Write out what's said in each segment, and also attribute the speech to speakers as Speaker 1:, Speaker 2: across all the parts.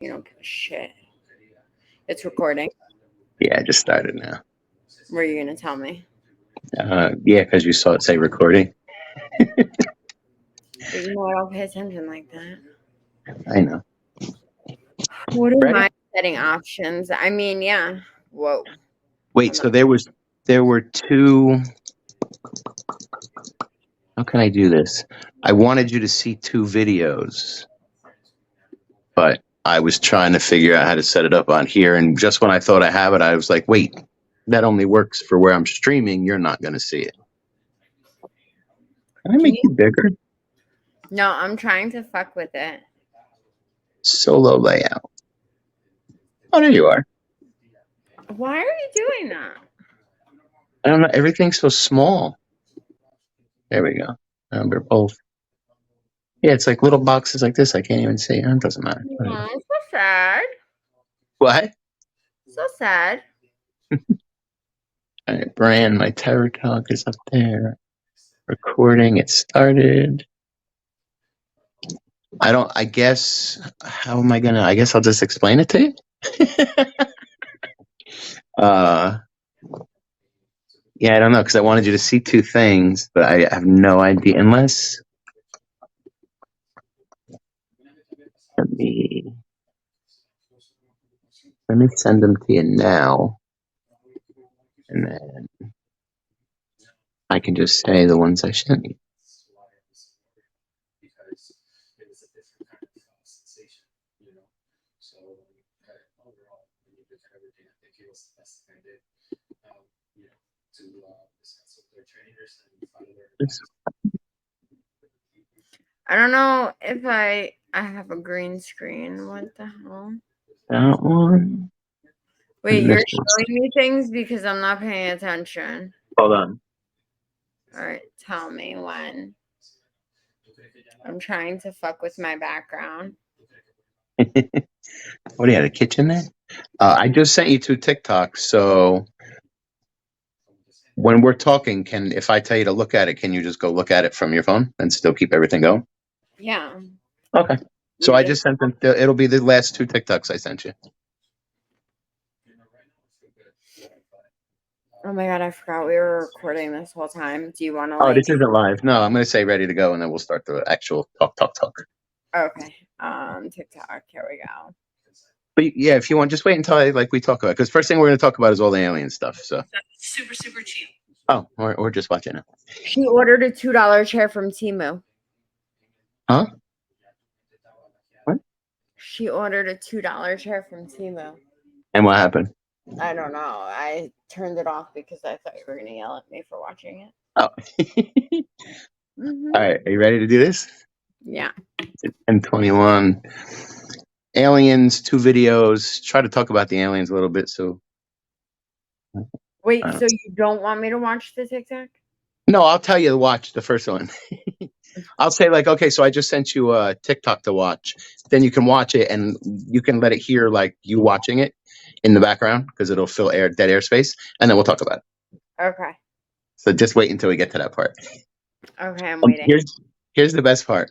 Speaker 1: You don't give a shit. It's recording.
Speaker 2: Yeah, I just started now.
Speaker 1: What are you gonna tell me?
Speaker 2: Yeah, because you saw it say recording.
Speaker 1: But you know I don't pay attention like that.
Speaker 2: I know.
Speaker 1: What are
Speaker 2: Ready?
Speaker 1: my setting options? I mean, yeah. Whoa.
Speaker 2: Wait, so there were two. How can I do this? I wanted you to see two videos, but I was trying to figure out how to set it up on here. And just when I thought I have it, I was like, wait, that only works for where I'm streaming. You're not going to see it. Can I make you bigger?
Speaker 1: No, I'm trying to fuck with it.
Speaker 2: Solo layout. Oh, there you are.
Speaker 1: Why are you doing that?
Speaker 2: I don't know. Everything's so small. There we go. They're both. Yeah, it's like little boxes like this. I can't even see. It doesn't matter.
Speaker 1: Oh, so sad.
Speaker 2: What?
Speaker 1: So sad.
Speaker 2: All right, brand. My Terror Talk is up there. Recording. It started. I guess. How am I gonna? I guess I'll just explain it to you. Yeah, I don't know because I wanted you to see two things, but I have no idea unless. Let me send them to you now, and then I can just say the ones I sent you.
Speaker 1: I don't know if I have a green screen. What the hell?
Speaker 2: That one.
Speaker 1: Wait, you're showing me things because I'm not paying attention.
Speaker 2: Hold on.
Speaker 1: All right, tell me when. I'm trying to fuck with my background.
Speaker 2: What do you have, a kitchen there? I just sent you two TikToks, so when we're talking, if I tell you to look at it, can you just go look at it from your phone and still keep everything going?
Speaker 1: Yeah.
Speaker 2: Okay. So I just sent them. It'll be the last two TikToks I sent you.
Speaker 1: Oh my god, I forgot we were recording this whole time. Do you want to
Speaker 2: Oh, this isn't live. No, I'm going to say ready to go, and then we'll start the actual talk.
Speaker 1: Okay. TikTok. Here we go.
Speaker 2: But yeah, if you want, just wait until we talk about it. Because first thing we're going to talk about is all the alien stuff. So
Speaker 3: super cheap.
Speaker 2: Oh, or just watch it now.
Speaker 1: She ordered a $2 chair from Temu.
Speaker 2: Huh? What?
Speaker 1: She ordered a $2 chair from Temu.
Speaker 2: And what happened?
Speaker 1: I don't know. I turned it off because I thought you were going to yell at me for watching it.
Speaker 2: Oh. All right. Are you ready to do this?
Speaker 1: Yeah.
Speaker 2: 10:21. Aliens, two videos. Try to talk about the aliens a little bit. So.
Speaker 1: Wait, so you don't want me to watch the TikTok?
Speaker 2: No, I'll tell you to watch the first one. I'll say okay, so I just sent you a TikTok to watch. Then you can watch it and you can let it hear you watching it in the background because it'll fill dead airspace, and then we'll talk about it.
Speaker 1: Okay.
Speaker 2: So just wait until we get to that part.
Speaker 1: Okay, I'm waiting.
Speaker 2: Here's the best part.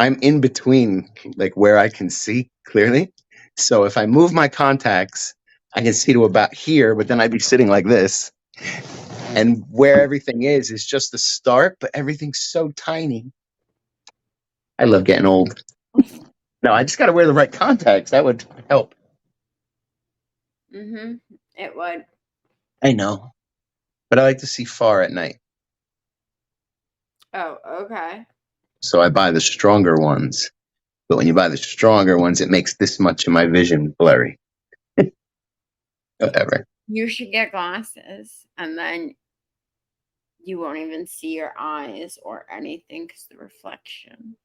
Speaker 2: I'm in between, where I can see clearly. So if I move my contacts, I can see to about here, but then I'd be sitting like this. And where everything is just the start, but everything's so tiny. I love getting old. No, I just got to wear the right contacts. That would help.
Speaker 1: It would.
Speaker 2: I know. But I like to see far at night.
Speaker 1: Oh, okay.
Speaker 2: So I buy the stronger ones. But when you buy the stronger ones, it makes this much of my vision blurry. Whatever.
Speaker 1: You should get glasses, and then you won't even see your eyes or anything because the reflection.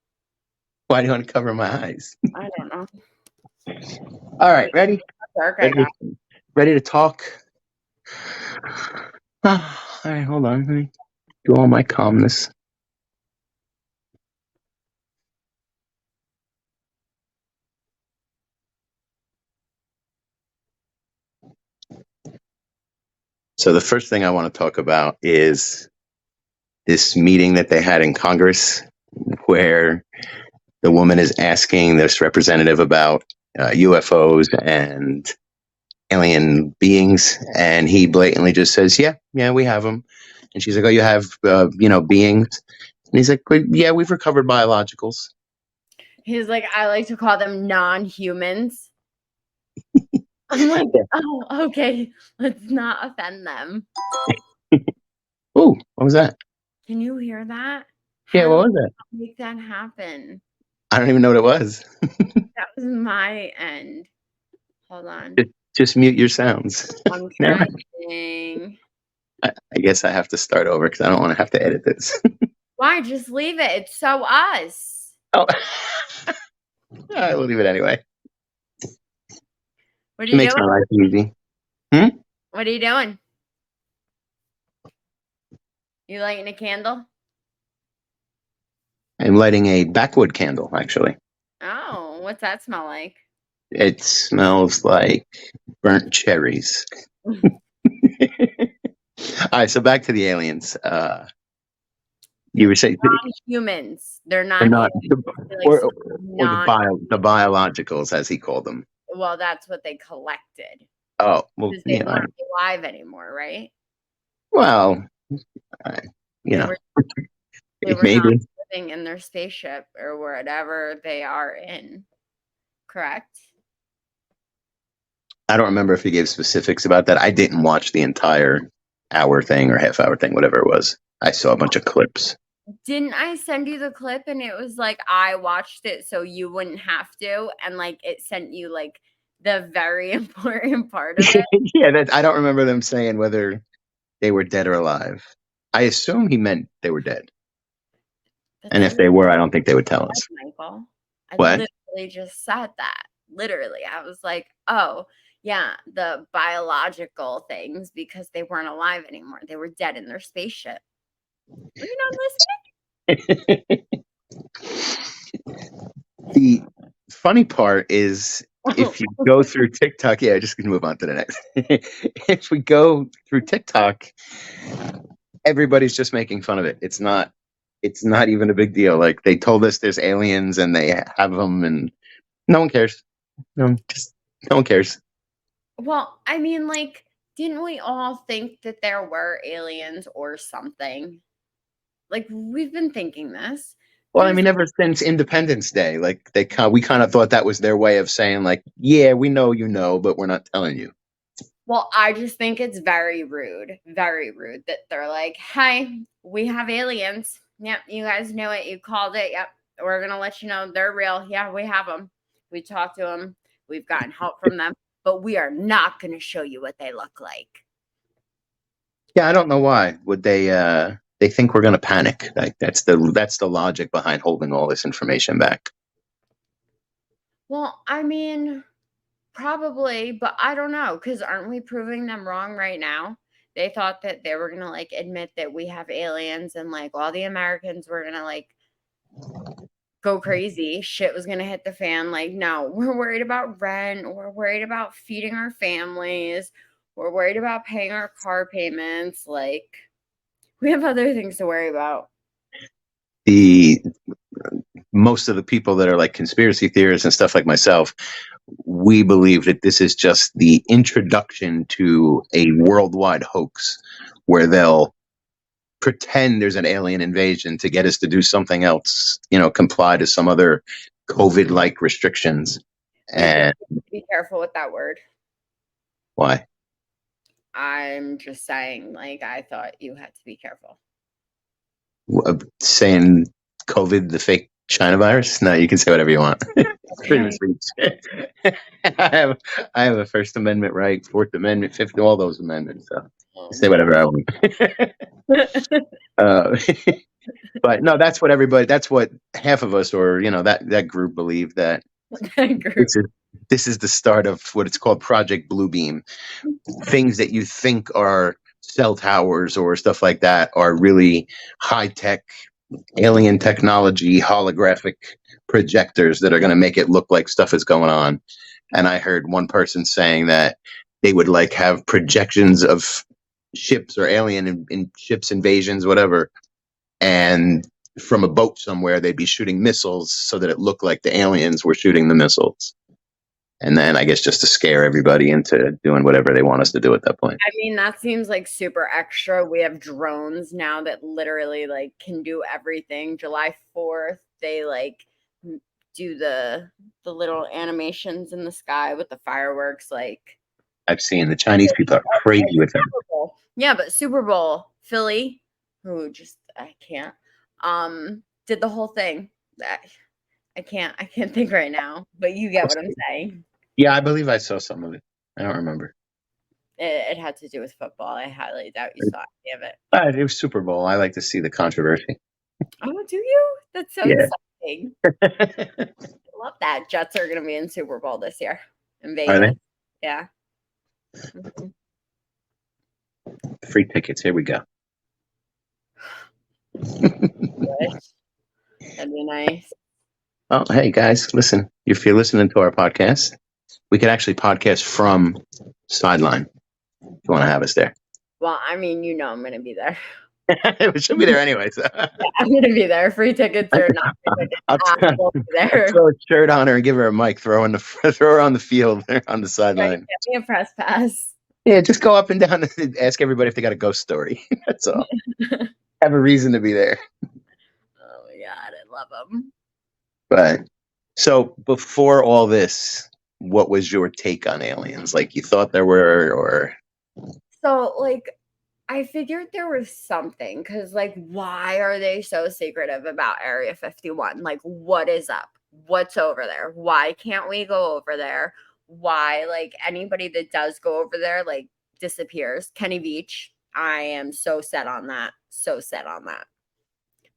Speaker 2: Why do you want to cover my eyes?
Speaker 1: I don't know.
Speaker 2: All right, ready? Ready to talk? All right, hold on. Let me do all my calmness. So the first thing I want to talk about is this meeting that they had in Congress where the woman is asking this representative about UFOs and alien beings, and he blatantly just says, "Yeah, we have them." And she's like, "Oh, you have beings?" And he's like, "Well, yeah, we've recovered biologicals."
Speaker 1: He's like, I like to call them non-humans. I'm like, oh, okay, let's not offend them.
Speaker 2: Oh, what was that?
Speaker 1: Can you hear that?
Speaker 2: Yeah,
Speaker 1: How
Speaker 2: what
Speaker 1: do
Speaker 2: was that?
Speaker 1: I make that happen?
Speaker 2: I don't even know what it was.
Speaker 1: That was my end. Hold on.
Speaker 2: Just mute your sounds.
Speaker 1: I'm
Speaker 2: Never mind.
Speaker 1: trying.
Speaker 2: I guess I have to start over because I don't want to have to edit this.
Speaker 1: Why? Just leave it. It's so us.
Speaker 2: Oh, I will leave it anyway.
Speaker 1: What are
Speaker 2: It
Speaker 1: you
Speaker 2: makes
Speaker 1: doing?
Speaker 2: my life easy. Hmm?
Speaker 1: What are you doing? You lighting a candle?
Speaker 2: I'm lighting a backwood candle, actually.
Speaker 1: Oh, what's that smell like?
Speaker 2: It smells like burnt cherries. All right, so back to the aliens. You were saying
Speaker 1: Non-humans. They're
Speaker 2: they're
Speaker 1: not
Speaker 2: not,
Speaker 1: humans. They're like
Speaker 2: or
Speaker 1: non.
Speaker 2: the biologicals, as he called them.
Speaker 1: Well, that's what they collected
Speaker 2: Oh, well,
Speaker 1: because they weren't alive anymore, right?
Speaker 2: well, I, you
Speaker 1: They
Speaker 2: know,
Speaker 1: were they were not
Speaker 2: maybe.
Speaker 1: living in their spaceship or whatever they are in. Correct?
Speaker 2: I don't remember if he gave specifics about that. I didn't watch the entire hour thing or half hour thing, whatever it was. I saw a bunch of clips.
Speaker 1: Didn't I send you the clip and it was like I watched it so you wouldn't have to, and like it sent you like the very important part of it?
Speaker 2: Yeah, I don't remember them saying whether they were dead or alive. I assume he meant they were dead.
Speaker 1: That's
Speaker 2: And if they were, I don't think they would tell us.
Speaker 1: Michael. I
Speaker 2: What?
Speaker 1: literally just said that. Literally. I was like, oh, yeah, the biological things because they weren't alive anymore. They were dead in their spaceship. Were you
Speaker 2: The funny part is
Speaker 1: not
Speaker 2: if you
Speaker 1: listening?
Speaker 2: go through TikTok, yeah, just gonna move on to the next. If we go through TikTok, everybody's just making fun of it. It's not even a big deal. Like they told us there's aliens and they have them, and no one cares. No one cares.
Speaker 1: Well, I mean, like, didn't we all think that there were aliens or something? Like, we've been thinking this.
Speaker 2: Well, I
Speaker 1: There's
Speaker 2: mean, ever since Independence Day, like we kind of thought that was their way of saying, like, yeah, we know you know, but we're not telling you.
Speaker 1: Well, I just think it's very rude that they're like, "Hi, we have aliens. Yep, you guys knew it. You called it. Yep, we're gonna let you know they're real. Yeah, we have them. We talked to them. We've gotten help from them, but we are not gonna show you what they look like."
Speaker 2: Yeah, I don't know why. Would they think we're going to panic? Like that's the logic behind holding all this information back.
Speaker 1: Well, I mean, probably, but I don't know because aren't we proving them wrong right now? They thought that they were gonna like admit that we have aliens and like all the Americans were gonna like go crazy. Shit was gonna hit the fan. Like, no, we're worried about rent. We're worried about feeding our families. We're worried about paying our car payments. Like, we have other things to worry about.
Speaker 2: The Most of the people that are like conspiracy theorists and stuff like myself, we believe that this is just the introduction to a worldwide hoax where they'll pretend there's an alien invasion to get us to do something else, comply to some other COVID like restrictions.
Speaker 1: Michael,
Speaker 2: And
Speaker 1: be careful with that word.
Speaker 2: why?
Speaker 1: I'm just saying, like, I thought you had to be careful.
Speaker 2: Saying COVID, the fake China virus? No, you can say whatever you want. Freedom of
Speaker 1: Okay.
Speaker 2: speech. I have a First Amendment right, Fourth Amendment, Fifth, all those amendments. So say whatever I want. uh, but no, that's what half of us, or that group, believe that
Speaker 1: Group.
Speaker 2: this is the start of what it's called Project Bluebeam. Things that you think are cell towers or stuff like that are really high tech alien technology, holographic projectors that are going to make it look like stuff is going on. And I heard one person saying that they would like have projections of ships or alien in ships invasions, whatever, and from a boat somewhere, they'd be shooting missiles so that it looked like the aliens were shooting the missiles. And then I guess just to scare everybody into doing whatever they want us to do at that point.
Speaker 1: I mean, that seems like super extra. We have drones now that literally like can do everything. July 4th, they like do the little animations in the sky with the fireworks like
Speaker 2: I've seen the Chinese people are crazy with that.
Speaker 1: Super Bowl. Yeah, but Super Bowl, Philly, who just I can't did the whole thing. I can't think right now, but you get what I'm saying.
Speaker 2: Yeah, I believe I saw some of it. I don't remember.
Speaker 1: It had to do with football. I highly doubt you saw any of it.
Speaker 2: It was Super Bowl. I like to see the controversy.
Speaker 1: Oh, do you? That's so
Speaker 2: Yeah.
Speaker 1: exciting. I love that. Jets are going to be in Super Bowl this year in
Speaker 2: Are
Speaker 1: Vegas.
Speaker 2: they?
Speaker 1: Yeah. Mhm.
Speaker 2: Free tickets. Here we go.
Speaker 1: Wish. That'd be nice.
Speaker 2: Oh, hey guys, listen. If you're listening to our podcast, we could actually podcast from Sideline if you want to have us there.
Speaker 1: Well, I mean, I'm going to be there.
Speaker 2: We should be there anyway. So.
Speaker 1: I'm going to be there. Free tickets or not free tickets.
Speaker 2: I'll
Speaker 1: I will be there.
Speaker 2: throw a shirt on her and give her a mic. Throw her on the field on the
Speaker 1: Right,
Speaker 2: sideline.
Speaker 1: get me a press pass.
Speaker 2: Yeah, just go up and down and ask everybody if they got a ghost story. That's all. Have a reason to be there.
Speaker 1: Oh my god, I love them.
Speaker 2: But so before all this, what was your take on aliens? Like you thought there were, or
Speaker 1: So, like, I figured there was something because, like, why are they so secretive about Area 51? Like, what is up? What's over there? Why can't we go over there? Why, like, anybody that does go over there, like, disappears? Kenny Beach, I am so set on that. So set on that.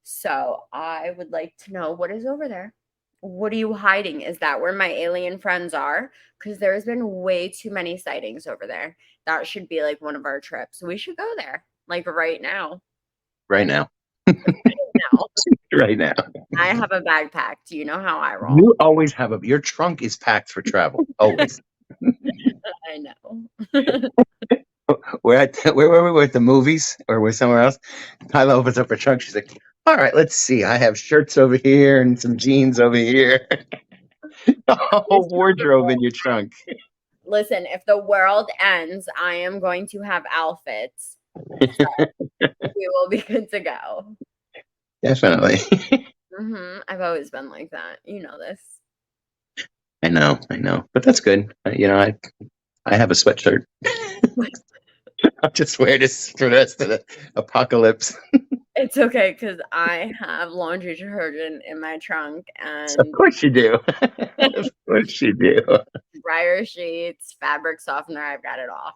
Speaker 1: So, I would like to know what is over there. What are you hiding? Is that where my alien friends are? Because there's been way too many sightings over there. That should be like one of our trips. We should go there, like right now.
Speaker 2: right now?
Speaker 1: Now,
Speaker 2: Right now.
Speaker 1: I have a bag packed. You know how I roll.
Speaker 2: You always have your trunk is packed for travel. Always.
Speaker 1: I know.
Speaker 2: Where were we? We're at the movies or we're somewhere else. Tyla opens up her trunk. She's like, all right, let's see. I have shirts over here and some jeans over here. A whole wardrobe in your trunk.
Speaker 1: Listen, if the world ends, I am going to have outfits. So we will be good to go.
Speaker 2: Definitely.
Speaker 1: I've always been like that. You know this.
Speaker 2: I know. But that's good. I have a sweatshirt. I'll just wear this for the rest of the apocalypse.
Speaker 1: It's okay because I have laundry detergent in my trunk
Speaker 2: Of
Speaker 1: and
Speaker 2: course you do. Of course you do.
Speaker 1: dryer sheets, fabric softener. I've got it all.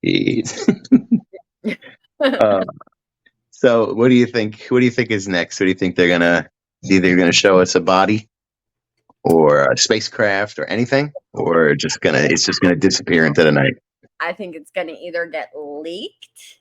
Speaker 2: Jeez. Uh, so what do you think? What do you think is next? What do you think they're gonna either gonna show us a body or a spacecraft or anything, or it's just gonna disappear into the night?
Speaker 1: I think it's going to either get leaked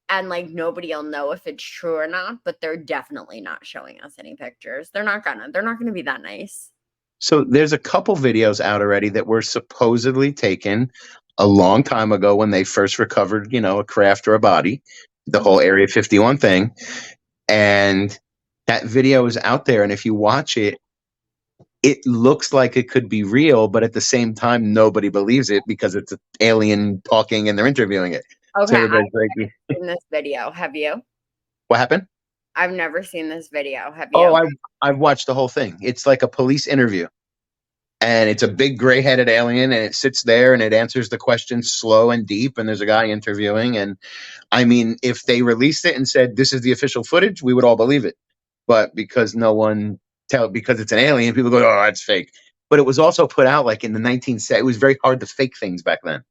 Speaker 1: and like nobody will know if it's true or not, but they're definitely not showing us any pictures. They're not gonna be that nice.
Speaker 2: So there's a couple videos out already that were supposedly taken a long time ago when they first recovered, a craft or a body, the whole Area 51 thing. And that video is out there. And if you watch it, it looks like it could be real, but at the same time, nobody believes it because it's an alien talking and they're interviewing it.
Speaker 1: Okay,
Speaker 2: So
Speaker 1: I've
Speaker 2: everybody's
Speaker 1: never
Speaker 2: like,
Speaker 1: seen this video. Have you?
Speaker 2: what happened?
Speaker 1: I've never seen this video. Have
Speaker 2: Oh,
Speaker 1: you?
Speaker 2: I've watched the whole thing. It's like a police interview. And it's a big gray-headed alien, and it sits there and it answers the questions slow and deep. And there's a guy interviewing. And I mean, if they released it and said this is the official footage, we would all believe it. But because because it's an alien, people go, oh, that's fake. But it was also put out like in the 1970s. It was very hard to fake things back then.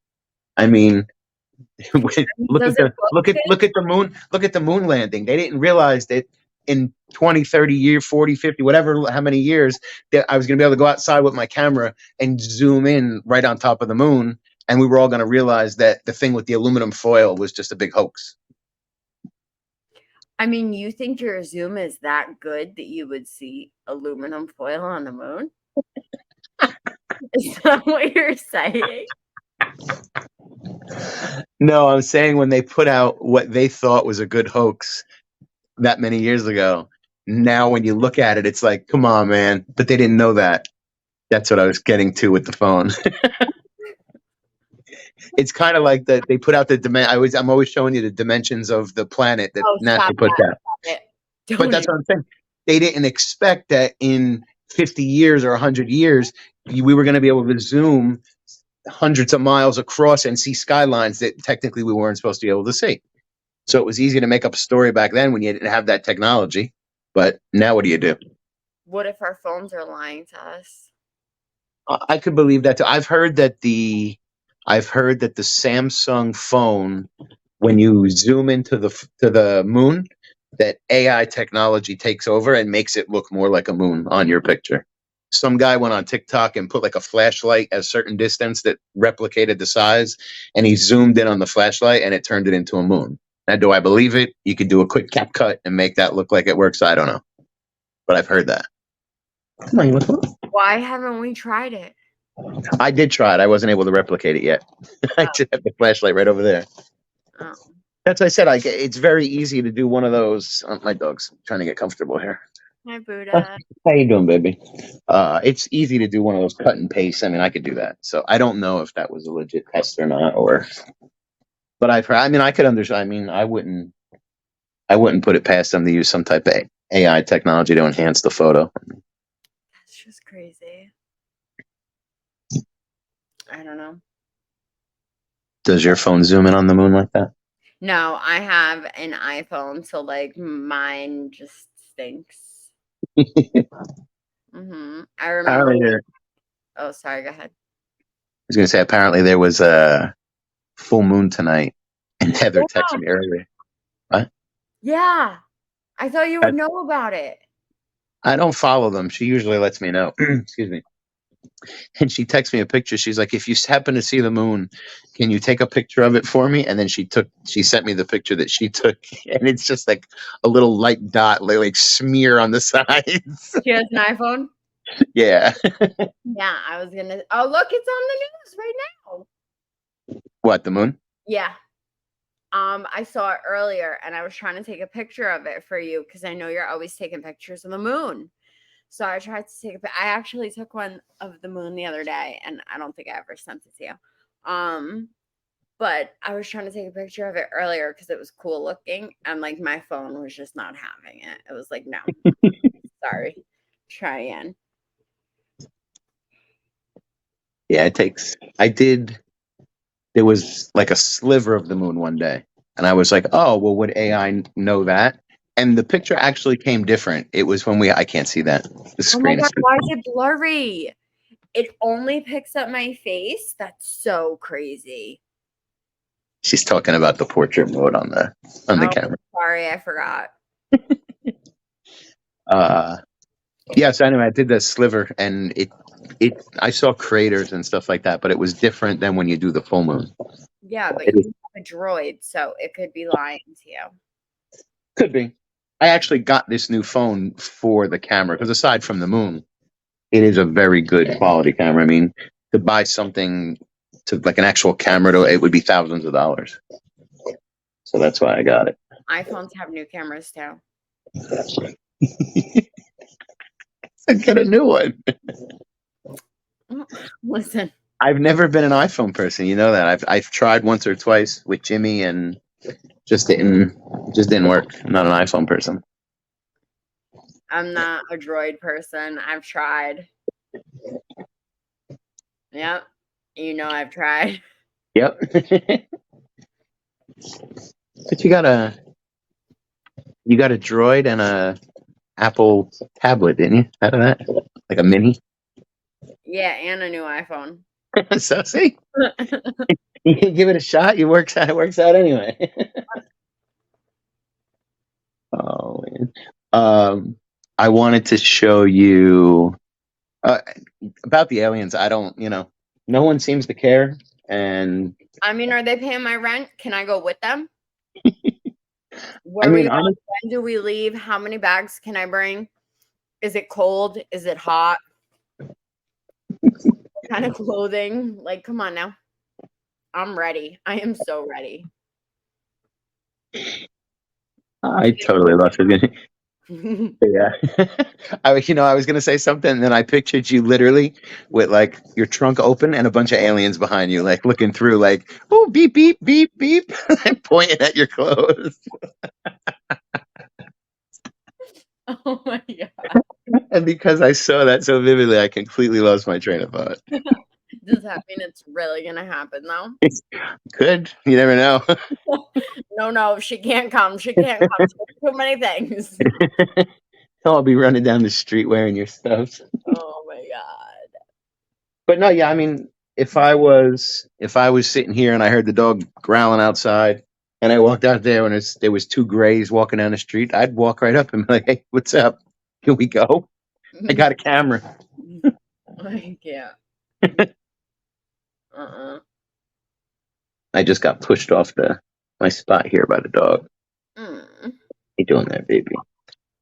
Speaker 2: I mean, look
Speaker 1: Does
Speaker 2: at
Speaker 1: it
Speaker 2: the
Speaker 1: look
Speaker 2: look at
Speaker 1: good?
Speaker 2: look at the moon. Look at the moon landing. They didn't realize that in 20, 30 years, 40, 50, whatever, how many years, that I was going to be able to go outside with my camera and zoom in right on top of the moon. And we were all going to realize that the thing with the aluminum foil was just a big hoax.
Speaker 1: I mean, you think your Zoom is that good that you would see aluminum foil on the moon? Is that what you're saying?
Speaker 2: No, I'm saying when they put out what they thought was a good hoax that many years ago, Now when you look at it, it's like, come on, man. But they didn't know that. That's what I was getting to with the phone. It's kind of like that they put out the I'm always showing you the dimensions of the planet that
Speaker 1: Oh, stop
Speaker 2: NASA put
Speaker 1: that.
Speaker 2: out.
Speaker 1: Stop it.
Speaker 2: But
Speaker 1: Don't
Speaker 2: that's
Speaker 1: even.
Speaker 2: what I'm saying. They didn't expect that in 50 years or 100 years we were going to be able to zoom hundreds of miles across and see skylines that technically we weren't supposed to be able to see. So it was easy to make up a story back then when you didn't have that technology. But now what do you do?
Speaker 1: What if our phones are lying to us?
Speaker 2: I could believe that too. I've heard that the Samsung phone, when you zoom into the moon, that AI technology takes over and makes it look more like a moon on your picture. Some guy went on TikTok and put like a flashlight at a certain distance that replicated the size, and he zoomed in on the flashlight and it turned it into a moon. Now, do I believe it? You could do a quick cap cut and make that look like it works. I don't know, but I've heard that. Come on, what's wrong?
Speaker 1: Why haven't we tried it?
Speaker 2: I did try it. I wasn't able to replicate it yet. I
Speaker 1: Oh,
Speaker 2: just have the flashlight right over there.
Speaker 1: oh.
Speaker 2: That's what I said. It's very easy to do one of those. My dog's trying to get comfortable here.
Speaker 1: Hi,
Speaker 2: Huh?
Speaker 1: Buddha.
Speaker 2: How you doing, baby? It's easy to do one of those cut and paste. I mean, I could do that. So I don't know if that was a legit test or not, but I've heard. I mean, I could understand. I mean, I wouldn't put it past them to use some type of AI technology to enhance the photo.
Speaker 1: That's just crazy. I don't know.
Speaker 2: Does your phone zoom in on the moon like that?
Speaker 1: No, I have an iPhone, so like mine just stinks. I remember.
Speaker 2: Apparently, there.
Speaker 1: Oh, sorry. Go ahead.
Speaker 2: I was going to say apparently there was a full moon tonight, and Heather texted
Speaker 1: Yeah.
Speaker 2: me earlier. What?
Speaker 1: Yeah. I thought you
Speaker 2: I,
Speaker 1: would know about it.
Speaker 2: I don't follow them. She usually lets me know. Excuse me. And she texts me a picture. She's like, if you happen to see the moon, can you take a picture of it for me? And then she sent me the picture that she took, and it's just like a little light dot, like smear on the sides.
Speaker 1: She has an iPhone.
Speaker 2: Yeah.
Speaker 1: Yeah, I was gonna. Oh, look, it's on the news right now.
Speaker 2: What, the moon?
Speaker 1: Yeah. I saw it earlier, and I was trying to take a picture of it for you because I know you're always taking pictures of the moon. So I tried to take I actually took one of the moon the other day, and I don't think I ever sent it to you. But I was trying to take a picture of it earlier because it was cool looking, and like my phone was just not having it. It was like, no, sorry, try again.
Speaker 2: Yeah, it takes. I did. There was like a sliver of the moon one day, and I was like, oh, well, would AI know that? And the picture actually came different. It was when I can't see that. The
Speaker 1: Oh my
Speaker 2: screen is.
Speaker 1: god, why is it blurry? It only picks up my face. That's so crazy.
Speaker 2: She's talking about the portrait mode on the
Speaker 1: Oh,
Speaker 2: camera.
Speaker 1: sorry, I forgot.
Speaker 2: Uh, yeah. So anyway, I did the sliver, and it. I saw craters and stuff like that, but it was different than when you do the full moon.
Speaker 1: Yeah, but
Speaker 2: It is,
Speaker 1: you have a droid, so it could be lying to you.
Speaker 2: could be. I actually got this new phone for the camera because aside from the moon, it is a very good quality camera. I mean, to buy something to like an actual camera, it would be thousands of dollars. So that's why I got it.
Speaker 1: iPhones have new cameras too.
Speaker 2: I get a new one.
Speaker 1: Listen,
Speaker 2: I've never been an iPhone person. You know that. I've tried once or twice with Jimmy and just didn't work. I'm not an iPhone person.
Speaker 1: I'm not a droid person. I've tried. Yep. You know I've tried.
Speaker 2: Yep. But you got a Droid and a Apple tablet, didn't you? Out of that, like a mini.
Speaker 1: Yeah, and a new iPhone.
Speaker 2: So see, you can give it a shot. It works out. It works out anyway. Oh man. I wanted to show you uh, about the aliens. I don't. No one seems to care, and
Speaker 1: I mean, are they paying my rent? Can I go with them?
Speaker 2: I
Speaker 1: Where are we
Speaker 2: mean,
Speaker 1: going? When do we leave? How many bags can I bring? Is it cold? Is it hot? What kind of clothing? Like, come on now. I'm ready. I am so ready.
Speaker 2: I totally lost it. Yeah. I was gonna say something, and then I pictured you literally with like your trunk open and a bunch of aliens behind you, like looking through, like, oh, beep, beep, beep, beep, and pointing at your clothes.
Speaker 1: Oh my god.
Speaker 2: And because I saw that so vividly, I completely lost my train of thought.
Speaker 1: Does that mean it's really gonna happen though?
Speaker 2: Good. You never know.
Speaker 1: No, no, she can't come. She can't come. She has too many things.
Speaker 2: I'll be running down the street wearing your stuff.
Speaker 1: Oh my god.
Speaker 2: But no, yeah, I mean, if I was sitting here and I heard the dog growling outside, and I walked out there and there was two grays walking down the street, I'd walk right up and be like, "Hey, what's up? Here we go. I got a camera."
Speaker 1: I can't. Uh-uh.
Speaker 2: I just got pushed off the my spot here by the dog.
Speaker 1: Mm.
Speaker 2: You doing that, baby?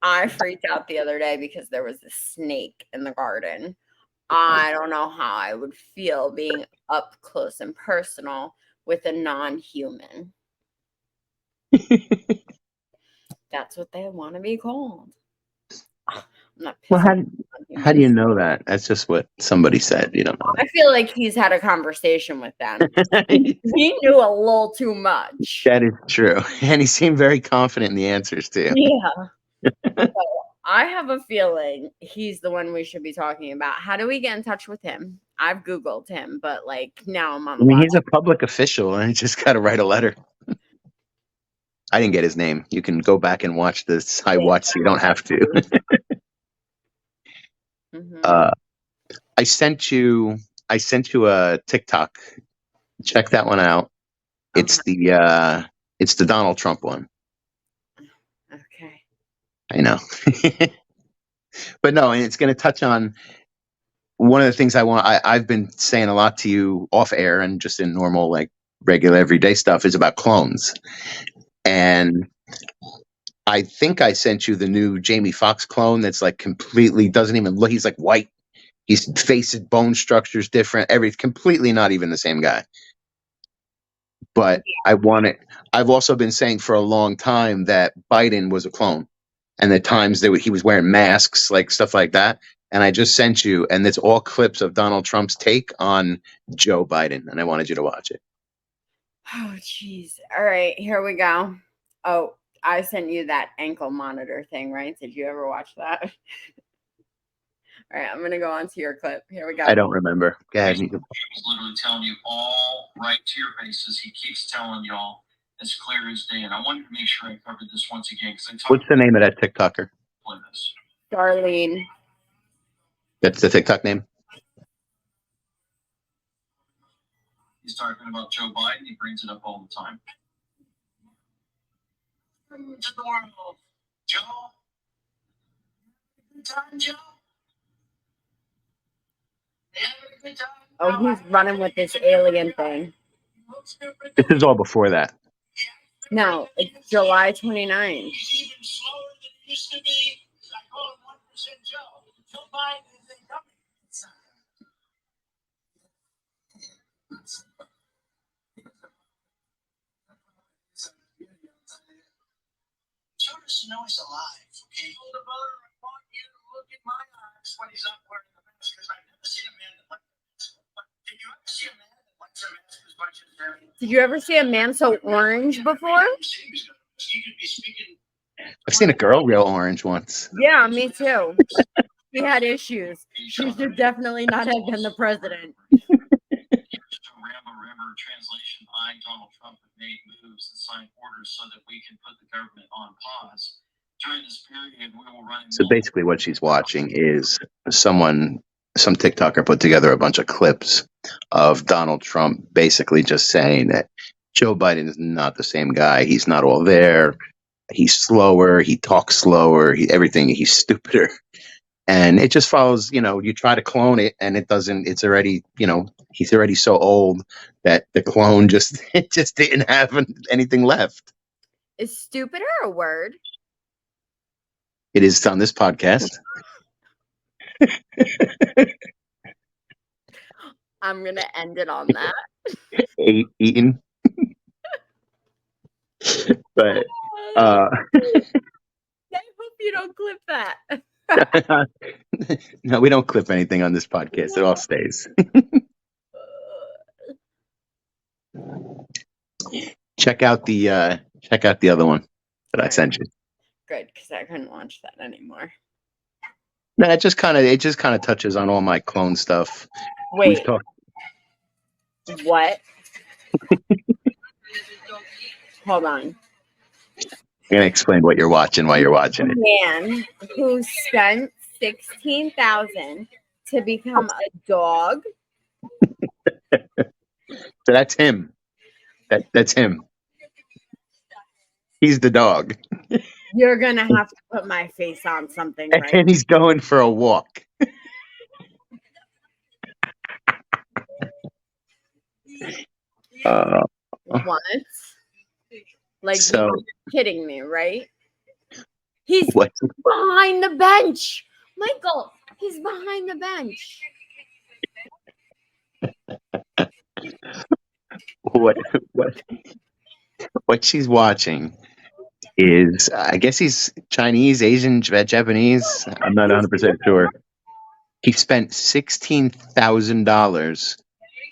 Speaker 1: I freaked out the other day because there was a snake in the garden. I don't know how I would feel being up close and personal with a non-human. That's what they want to be called. I'm not
Speaker 2: Well,
Speaker 1: pissing on
Speaker 2: how do you
Speaker 1: humans.
Speaker 2: know that? That's just what somebody said. You don't
Speaker 1: I feel like he's had a conversation with them.
Speaker 2: know.
Speaker 1: He knew a little too much.
Speaker 2: That is true, and he seemed very confident in the answers too.
Speaker 1: Yeah. I have a feeling he's the one we should be talking about. How do we get in touch with him? I've Googled him, but like now I'm on
Speaker 2: I
Speaker 1: the
Speaker 2: mean,
Speaker 1: watch.
Speaker 2: he's a public official, and he just got to write a letter. I didn't get his name. You can go back and watch this. I watched, so you don't have to.
Speaker 1: Mm-hmm.
Speaker 2: Uh, I sent you. I sent you a TikTok. Check that one out.
Speaker 1: Okay.
Speaker 2: It's the Donald Trump one.
Speaker 1: Okay.
Speaker 2: I know, but no, and it's going to touch on one of the things I've been saying a lot to you off air and just in normal, like regular everyday stuff, is about clones. And I think I sent you the new Jamie Foxx clone that's like completely doesn't even look. He's like white. His face, his bone structure's different. Completely not even the same guy. But I want it. I've also been saying for a long time that Biden was a clone, and the times that he was wearing masks, like stuff like that. And I just sent you, and it's all clips of Donald Trump's take on Joe Biden, and I wanted you to watch it.
Speaker 1: Oh, jeez. All right, here we go. Oh, I sent you that ankle monitor thing, right? Did you ever watch that? All right, I'm gonna go on to your clip. Here we
Speaker 2: I
Speaker 1: go.
Speaker 2: don't remember. Go ahead.
Speaker 3: He's literally telling you all right to your faces. He keeps telling y'all as clear as day. And I wanted to make sure I covered this once again because I talked
Speaker 2: What's the name of that TikToker?
Speaker 3: about this.
Speaker 1: Darlene.
Speaker 2: That's the TikTok name.
Speaker 3: He's talking about Joe Biden. He brings it up all the time. To the world, Joe. Good time, Joe. Having a good time.
Speaker 1: Oh, he's running with this alien thing.
Speaker 2: This is all before that.
Speaker 1: No, it's July 29th.
Speaker 3: He's even slower than he used to be. I call him 1% Joe. Joe Biden is incoming. Joe doesn't know he's alive. Okay. Told the voter, I want you to look in my eyes when he's not wearing the mask because I've never seen a man that likes a mask. But did you ever see a man that likes a mask as much as Jerry?
Speaker 1: Did you ever see a man so orange before?
Speaker 3: He could be speaking.
Speaker 2: I've seen a girl real orange once.
Speaker 1: Yeah, me too. He had issues. She should definitely not have been the president.
Speaker 3: Rammer translation, I, Donald Trump, have made moves and signed orders so that we can put the government on pause. During this period, we will run.
Speaker 2: So basically, what she's watching is some TikToker put together a bunch of clips of Donald Trump basically just saying that Joe Biden is not the same guy. He's not all there. He's slower. He talks slower. Everything. He's stupider. And it just follows, you try to clone it and it doesn't, it's already, he's already so old that the clone it just didn't have anything left.
Speaker 1: Is stupider a word?
Speaker 2: It is on this podcast.
Speaker 1: I'm going to end it on that.
Speaker 2: Eaten. But,
Speaker 1: I hope you don't clip that.
Speaker 2: No, we don't clip anything on this podcast. It all stays. Check out the other one that I
Speaker 1: Alright,
Speaker 2: sent you.
Speaker 1: good, because I couldn't watch that anymore.
Speaker 2: No, it just kind of touches on all my clone stuff. We've
Speaker 1: Wait,
Speaker 2: talked.
Speaker 1: what? Hold on.
Speaker 2: I'm gonna explain what you're watching while you're watching it.
Speaker 1: Man who spent $16,000 to become a dog.
Speaker 2: So that's him. That's him. He's the dog,
Speaker 1: You're gonna have to put my face on something, right?
Speaker 2: and he's going for a walk.
Speaker 1: What? Like,
Speaker 2: So
Speaker 1: you're kidding me, right? He's
Speaker 2: what?
Speaker 1: behind the bench. Michael, he's behind the bench.
Speaker 2: What? What? What she's watching is, I guess he's Chinese, Asian, Japanese. I'm not 100% sure. He spent $16,000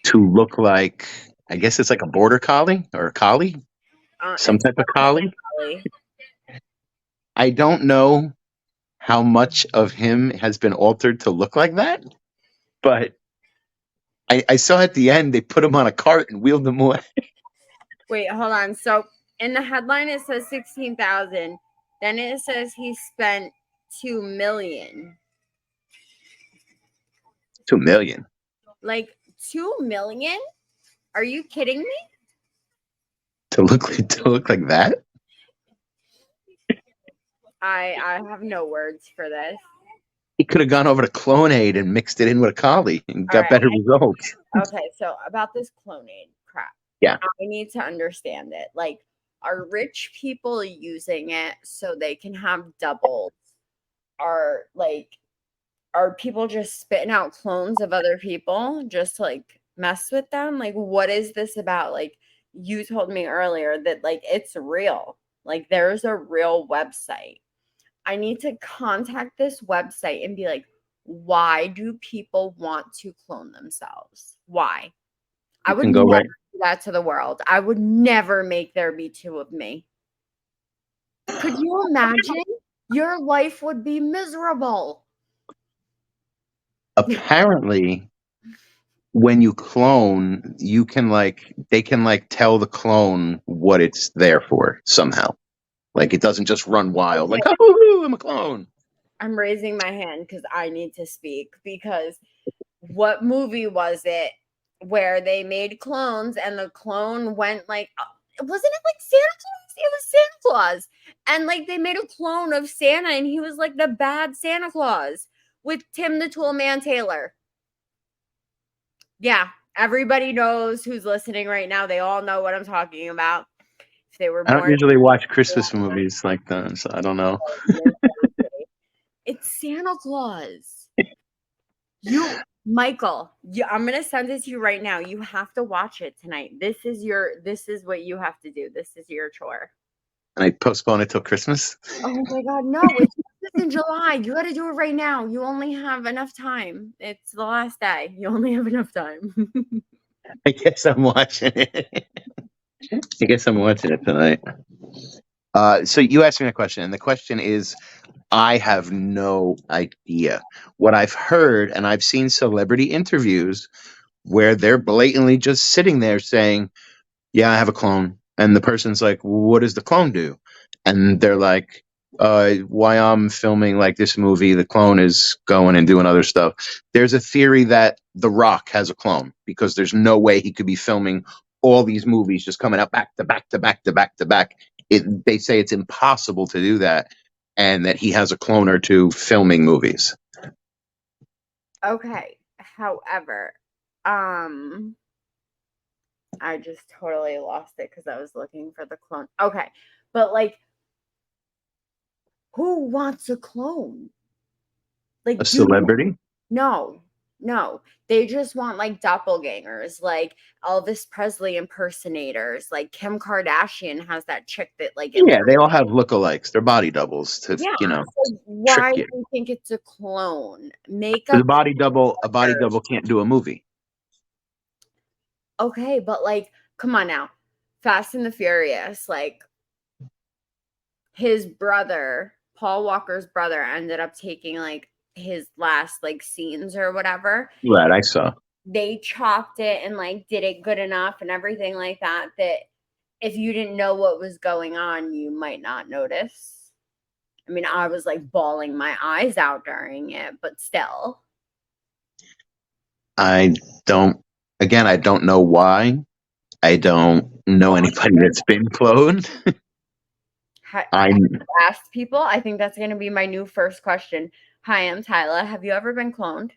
Speaker 2: to look like, I guess it's like a border collie or a collie, some
Speaker 1: It's
Speaker 2: type of collie.
Speaker 1: probably
Speaker 2: I don't know how much of him has been altered to look like that, but I saw at the end they put him on a cart and wheeled him away.
Speaker 1: Wait, hold on. So in the headline it says 16,000. Then it says he spent 2 million.
Speaker 2: 2 million
Speaker 1: Like 2 million? Are you kidding me?
Speaker 2: to look like that.
Speaker 1: I have no words for this.
Speaker 2: He could have gone over to Clonade and mixed it in with a collie and got
Speaker 1: All right.
Speaker 2: better results.
Speaker 1: Okay, so about this clonade crap.
Speaker 2: Yeah.
Speaker 1: I need to understand it. Like, are rich people using it so they can have doubles? Are people just spitting out clones of other people just to like mess with them? Like, what is this about? Like, you told me earlier that like it's real. Like, there's a real website. I need to contact this website and be like, why do people want to clone themselves? Why? I
Speaker 2: You
Speaker 1: would
Speaker 2: can go
Speaker 1: never
Speaker 2: right.
Speaker 1: do that to the world. I would never make there be two of me. Could you imagine? Your life would be miserable.
Speaker 2: Apparently, when you clone, you can they can tell the clone what it's there for somehow. Like it doesn't just run wild, like, oh, I'm a clone.
Speaker 1: I'm raising my hand because I need to speak. Because what movie was it where they made clones and the clone went like, wasn't it like Santa Claus? It was Santa Claus. And like they made a clone of Santa and he was like the bad Santa Claus with Tim the Tool Man Taylor. Yeah, everybody knows who's listening right now. They all know what I'm talking about. If they were
Speaker 2: I don't
Speaker 1: born,
Speaker 2: usually watch Christmas movies like that, so I don't know.
Speaker 1: it's Santa Claus. Michael, I'm gonna send it to you right now. You have to watch it tonight. This is what you have to do. This is your chore.
Speaker 2: And I postpone it till Christmas.
Speaker 1: Oh my god, no, it's in July. You gotta do it right now. You only have enough time. It's the last day. You only have enough time.
Speaker 2: I guess I'm watching it. I guess I'm watching it tonight. So you asked me a question, and the question is, I have no idea. What I've heard, and I've seen celebrity interviews where they're blatantly just sitting there saying, yeah, I have a clone. And the person's like, what does the clone do? And they're like, why I'm filming like this movie, the clone is going and doing other stuff. There's a theory that The Rock has a clone because there's no way he could be filming all these movies just coming out back to back to back to back to back. They say it's impossible to do that, and that he has a clone or two filming movies.
Speaker 1: Okay. However, I just totally lost it because I was looking for the clone. Okay. But like, who wants a clone? Like,
Speaker 2: A celebrity?
Speaker 1: no. No, they just want like doppelgangers, like Elvis Presley impersonators. Like Kim Kardashian has that chick that like
Speaker 2: Yeah, they all have lookalikes. They're body doubles to,
Speaker 1: yeah. So
Speaker 2: trick
Speaker 1: why do
Speaker 2: you.
Speaker 1: you think it's a clone?
Speaker 2: 'Cause
Speaker 1: Makeup
Speaker 2: a body double can't do a movie.
Speaker 1: okay, but like, come on now. Fast and the Furious, like his brother, Paul Walker's brother, ended up taking like his last like scenes or whatever.
Speaker 2: Right, I saw.
Speaker 1: They chopped it and like did it good enough and everything like that that if you didn't know what was going on, you might not notice. I mean, I was like bawling my eyes out during it, but still.
Speaker 2: I don't. Again, I don't know why. I don't know anybody that's been cloned.
Speaker 1: I
Speaker 2: I'm
Speaker 1: asked people. I think that's going to be my new first question. Hi, I'm Tyla. Have you ever been cloned?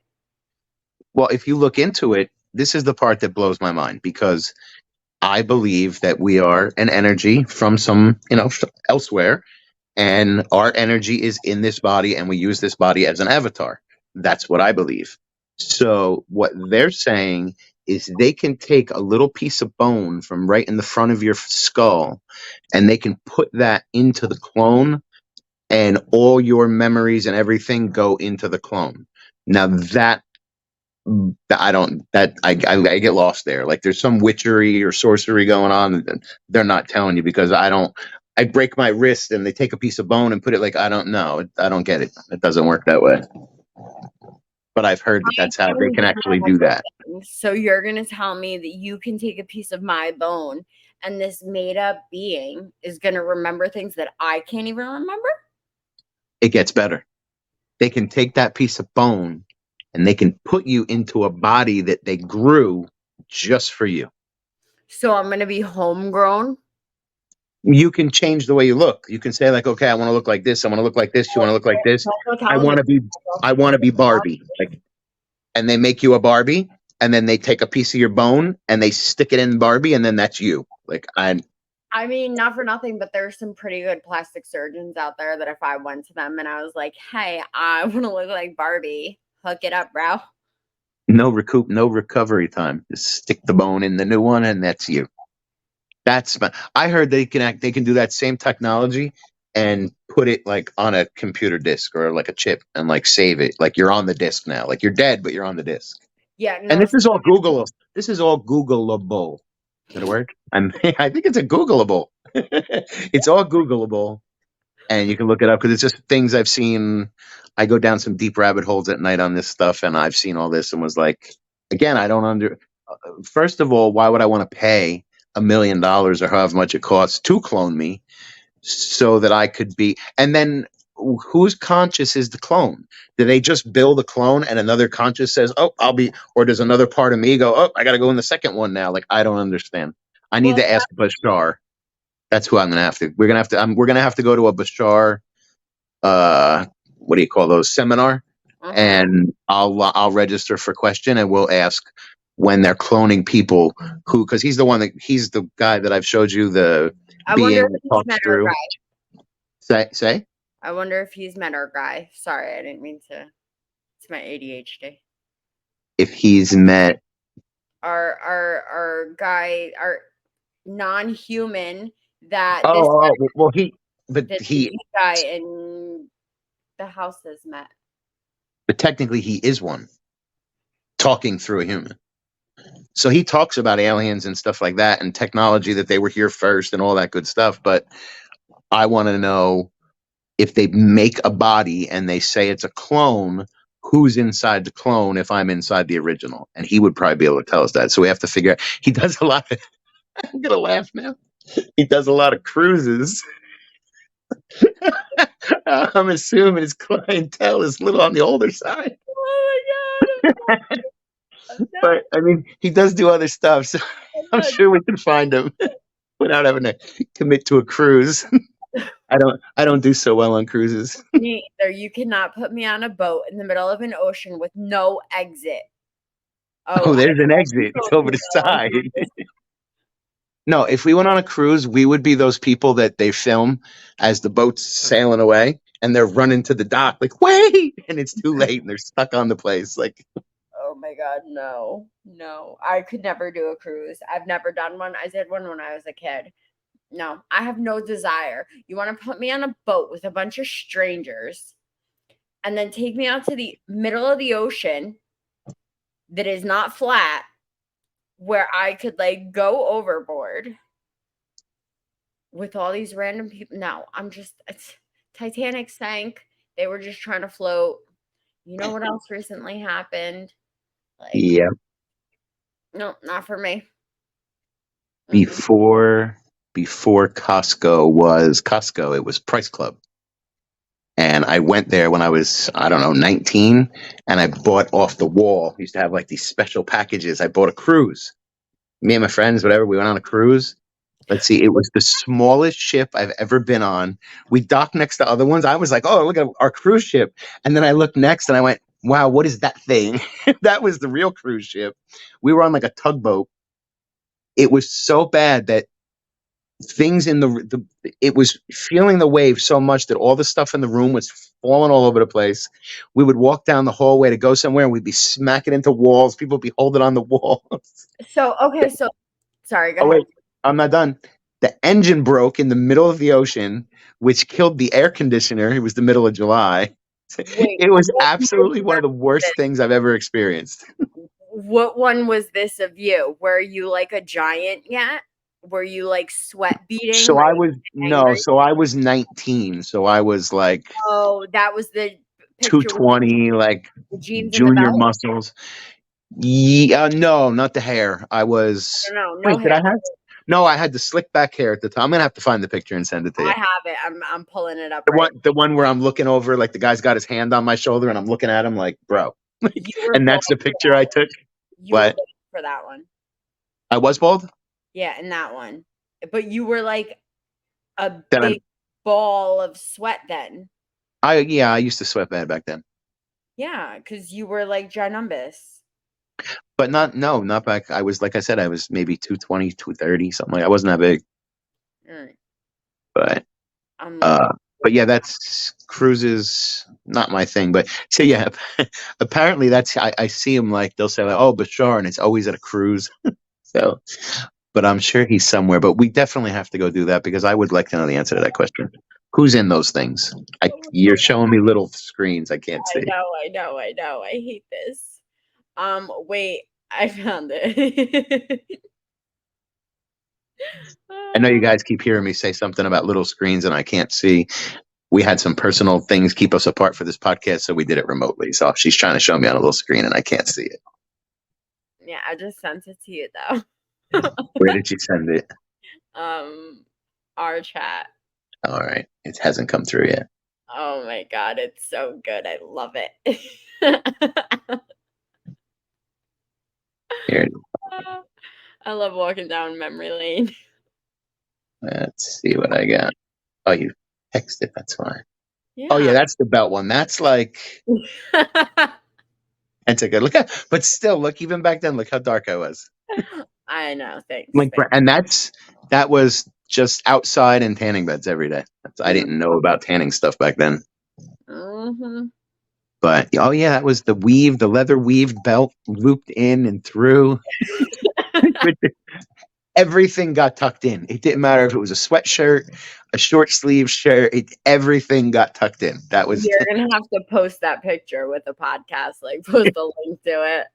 Speaker 2: Well, if you look into it, this is the part that blows my mind because I believe that we are an energy from some, elsewhere, and our energy is in this body, and we use this body as an avatar. That's what I believe. So what they're saying is they can take a little piece of bone from right in the front of your skull, and they can put that into the clone, and all your memories and everything go into the clone. Now that I don't that I get lost there. Like there's some witchery or sorcery going on and they're not telling you because I break my wrist and they take a piece of bone and put it like I don't know. I don't get it. It doesn't work that way. But I've heard that that's how they can actually do that.
Speaker 1: So you're going to tell me that you can take a piece of my bone and this made up being is going to remember things that I can't even remember?
Speaker 2: It gets better. They can take that piece of bone and they can put you into a body that they grew just for you.
Speaker 1: So I'm going to be homegrown?
Speaker 2: You can change the way you look. You can say like, okay, I want to look like this. I want to look like this. You want to look like this. I want to be, I want to be Barbie. Like, and they make you a Barbie, and then they take a piece of your bone and they stick it in Barbie, and then that's you. Like
Speaker 1: I mean, not for nothing, but there's some pretty good plastic surgeons out there that if I went to them and I was like, hey, I want to look like Barbie, hook it up, bro.
Speaker 2: no recovery time. Just stick the bone in the new one, and that's you. I heard they can do that same technology and put it like on a computer disk or like a chip and like save it. Like you're on the disk now. Like you're dead, but you're on the disk.
Speaker 1: Yeah,
Speaker 2: And
Speaker 1: no.
Speaker 2: this is all Google. This is all Googleable. Is that a word? I think it's a Googleable. It's all Googleable, and you can look it up because it's just things I've seen. I go down some deep rabbit holes at night on this stuff, and I've seen all this and was like, again, I don't under. First of all, why would I want to pay $1 million or however much it costs to clone me so that I could be? And then whose conscious is the clone? Do they just build a clone and another conscious says, "Oh, I'll be," or does another part of me go, "Oh, I got to go in the second one now"? Like I don't understand. I need
Speaker 1: Well,
Speaker 2: to ask Bashar. That's who I'm gonna have to. We're gonna have to. We're gonna have to go to a Bashar. What do you call those seminar? And I'll register for question, and we'll ask when they're cloning people who, because he's the guy that I've showed you the
Speaker 1: I
Speaker 2: being
Speaker 1: wonder
Speaker 2: that
Speaker 1: if he's
Speaker 2: talks
Speaker 1: met our
Speaker 2: through. Say.
Speaker 1: I wonder if he's met our guy. Sorry, I didn't mean to. It's my ADHD.
Speaker 2: If he's met
Speaker 1: Our guy, our non-human that this
Speaker 2: well he but
Speaker 1: this
Speaker 2: he
Speaker 1: guy in the house has met.
Speaker 2: but technically he is one talking through a human. So he talks about aliens and stuff like that and technology that they were here first and all that good stuff. But I want to know if they make a body and they say it's a clone, who's inside the clone if I'm inside the original? And he would probably be able to tell us that. So we have to figure out. He does a lot of, I'm going to laugh now. He does a lot of cruises. I'm assuming his clientele is a little on the older side.
Speaker 1: Oh my god!
Speaker 2: But I mean, he does do other stuff, so I'm sure we can find him without having to commit to a cruise. I don't do so well on cruises.
Speaker 1: Me either. You cannot put me on a boat in the middle of an ocean with no exit.
Speaker 2: Oh, there's an exit. It's over the side. No, if we went on a cruise, we would be those people that they film as the boat's sailing away and they're running to the dock like, wait, and it's too late and they're stuck on the place. Like,
Speaker 1: oh my God, no, no. I could never do a cruise. I've never done one. I did one when I was a kid. No, I have no desire. You want to put me on a boat with a bunch of strangers and then take me out to the middle of the ocean that is not flat where I could like go overboard with all these random people. No, Titanic sank. They were just trying to float. You know what else recently happened? Like,
Speaker 2: Yeah.
Speaker 1: no, not for me. Mm-mm.
Speaker 2: Before Costco, it was Price Club. And I went there when I was, I don't know, 19, and I bought off the wall. Used to have like these special packages. I bought a cruise. Me and my friends, whatever, we went on a cruise. Let's see, it was the smallest ship I've ever been on. We docked next to other ones. I was like, oh, look at our cruise ship. And then I looked next and I went, wow, what is that thing? That was the real cruise ship. We were on like a tugboat. It was so bad that things in it was feeling the wave so much that all the stuff in the room was falling all over the place. We would walk down the hallway to go somewhere and we'd be smacking into walls. People would be holding on the wall.
Speaker 1: So sorry, go
Speaker 2: Oh
Speaker 1: ahead.
Speaker 2: wait, I'm not done. The engine broke in the middle of the ocean, which killed the air conditioner. It was the middle of July.
Speaker 1: Wait,
Speaker 2: It was
Speaker 1: what
Speaker 2: absolutely one of the worst things I've ever experienced.
Speaker 1: what one was this of you? Were you like a giant yet? Were you like sweat beading,
Speaker 2: So
Speaker 1: ready
Speaker 2: I
Speaker 1: to
Speaker 2: was
Speaker 1: get angry?
Speaker 2: so I was 19. So I was like
Speaker 1: Oh, that was the picture with
Speaker 2: 220, like
Speaker 1: the jeans and the
Speaker 2: junior
Speaker 1: belt?
Speaker 2: muscles. Yeah, no, not the hair. I was.
Speaker 1: No, no
Speaker 2: Wait, did
Speaker 1: hair.
Speaker 2: I have? No, I had the slick back hair at the time. I'm gonna have to find the picture and send it to you.
Speaker 1: I have it. I'm pulling it up right.
Speaker 2: The one where I'm looking over, like the guy's got his hand on my shoulder, and I'm looking at him like, bro.
Speaker 1: You were
Speaker 2: And
Speaker 1: bald
Speaker 2: that's the
Speaker 1: for
Speaker 2: picture
Speaker 1: that
Speaker 2: I
Speaker 1: one.
Speaker 2: took.
Speaker 1: You were
Speaker 2: What?
Speaker 1: bald for that one.
Speaker 2: I was bald.
Speaker 1: Yeah, in that one. But you were like a
Speaker 2: Then
Speaker 1: big ball of sweat then.
Speaker 2: I used to sweat bad back then,
Speaker 1: Yeah, because you were like ginormous.
Speaker 2: but not back. I was like I said, I was maybe 220, 230, something like. I wasn't that big,
Speaker 1: Mm,
Speaker 2: but
Speaker 1: I'm
Speaker 2: uh,
Speaker 1: looking.
Speaker 2: but yeah, that's cruises. Not my thing, but so yeah, apparently that's I see him like they'll say like, oh, Bashar, and it's always at a cruise. So, but I'm sure he's somewhere. But we definitely have to go do that because I would like to know the answer to that question. Who's in those things? You're showing me little screens I can't see.
Speaker 1: I know. I hate this. Wait, I found it.
Speaker 2: I know you guys keep hearing me say something about little screens and I can't see. We had some personal things keep us apart for this podcast, so we did it remotely. So she's trying to show me on a little screen and I can't see it.
Speaker 1: Yeah, I just sent it to you though.
Speaker 2: Where did you send it?
Speaker 1: Our chat.
Speaker 2: All right. It hasn't come through yet.
Speaker 1: Oh my God, it's so good. I love it.
Speaker 2: Here,
Speaker 1: I love walking down memory lane.
Speaker 2: let's see what I got. Oh, you texted. That's fine.
Speaker 1: Yeah.
Speaker 2: Oh, yeah, that's the belt one. That's like, that's a good look at. But still, look, even back then, look how dark I was.
Speaker 1: I know. Thanks.
Speaker 2: Like, and that was just outside in tanning beds every day. I didn't know about tanning stuff back then.
Speaker 1: Mm-hmm.
Speaker 2: But oh yeah, that was the leather weaved belt looped in and through. Everything got tucked in. It didn't matter if it was a sweatshirt, a short sleeve shirt. Everything got tucked in. That was.
Speaker 1: You're gonna have to post that picture with the podcast. Like, post a link to it.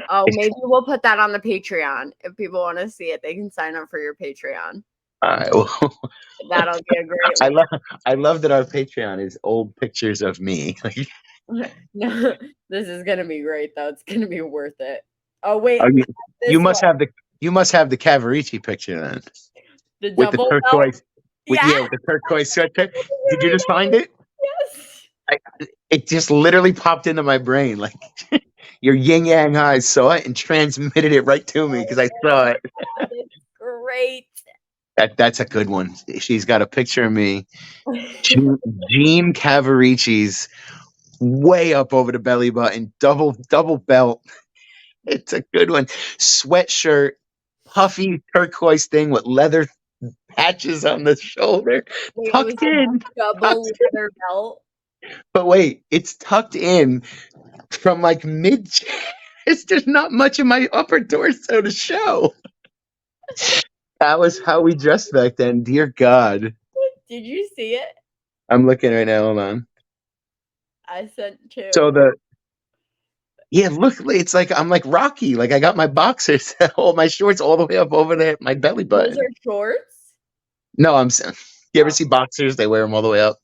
Speaker 1: Oh, maybe we'll put that on the Patreon. If people want to see it, they can sign up for your Patreon. That'll be a great.
Speaker 2: I love that our Patreon is old pictures of me.
Speaker 1: No, this is gonna be great though. It's gonna be worth it. Oh wait,
Speaker 2: you must have the Cavarici picture then.
Speaker 1: The
Speaker 2: with the
Speaker 1: double
Speaker 2: turquoise.
Speaker 1: belt? Yeah.
Speaker 2: With the turquoise sweater. Did you just find it?
Speaker 1: Yes.
Speaker 2: It just literally popped into my brain. Like your yin yang eyes saw it and transmitted it right to me because I saw it.
Speaker 1: It's great.
Speaker 2: That's a good one. She's got a picture of me. Jean Cavaricci's way up over the belly button, double belt. It's a good one. Sweatshirt, puffy turquoise thing with leather patches on the shoulder, tucked in.
Speaker 1: Double leather belt.
Speaker 2: But wait, it's tucked in from like mid. There's not much of my upper torso to show. That was how we dressed back then. Dear God.
Speaker 1: Did you see it?
Speaker 2: I'm looking right now. Hold on.
Speaker 1: I sent
Speaker 2: So
Speaker 1: two.
Speaker 2: yeah, look, it's like I'm like Rocky. Like I got my boxers, all my shorts all the way up over my belly
Speaker 1: Those
Speaker 2: button.
Speaker 1: are shorts?
Speaker 2: No, I'm saying, you ever
Speaker 1: Oh.
Speaker 2: see boxers? They wear them all the way up.